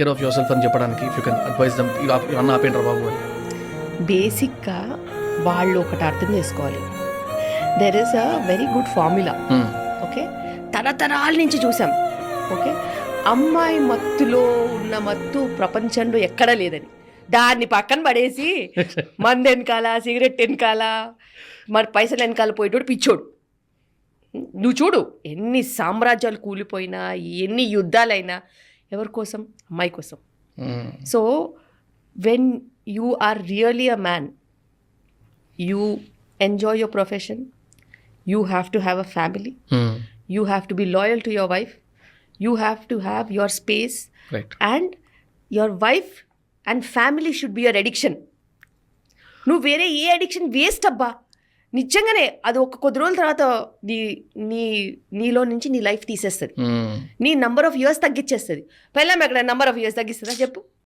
Care of your self అని చెప్పడానికి if you can advise them ఇవన్నీ ఆపేంటారు బాబు అని. బేసిక్గా వాళ్ళు ఒకటి అర్థం చేసుకోవాలి. There is a very good formula. Okay, తరతరాల నుంచి చూసాం. ఓకే, అమ్మాయి మత్తులో ఉన్న మత్తు ప్రపంచంలో ఎక్కడా లేదని దాన్ని పక్కన పడేసి మందు వెనకాల, సిగరెట్ వెనకాల, మరి పైసలు వెనకాల పోయేటోడు పిచ్చోడు. నువ్వు చూడు, ఎన్ని సామ్రాజ్యాలు కూలిపోయినా, ఎన్ని యుద్ధాలైనా ఎవరి కోసం? అమ్మాయి కోసం. So when you are really a man, you enjoy your profession, you have to have a family, you have to be loyal to your wife, you have to have your space, right, and your wife and family should be your addiction. నువ్వు వేరే ఏ addiction waste అబ్బా. నిజంగానే అది కొద్ది రోజుల తర్వాత నీలో నుంచి నీ లైఫ్ తీసేస్తుంది, నీ నంబర్ ఆఫ్ ఇయర్స్ తగ్గించేస్తుంది. పెళ్ళాం ఎక్కడ నంబర్ ఆఫ్ ఇయర్స్ తగ్గిస్తుందా చెప్పు?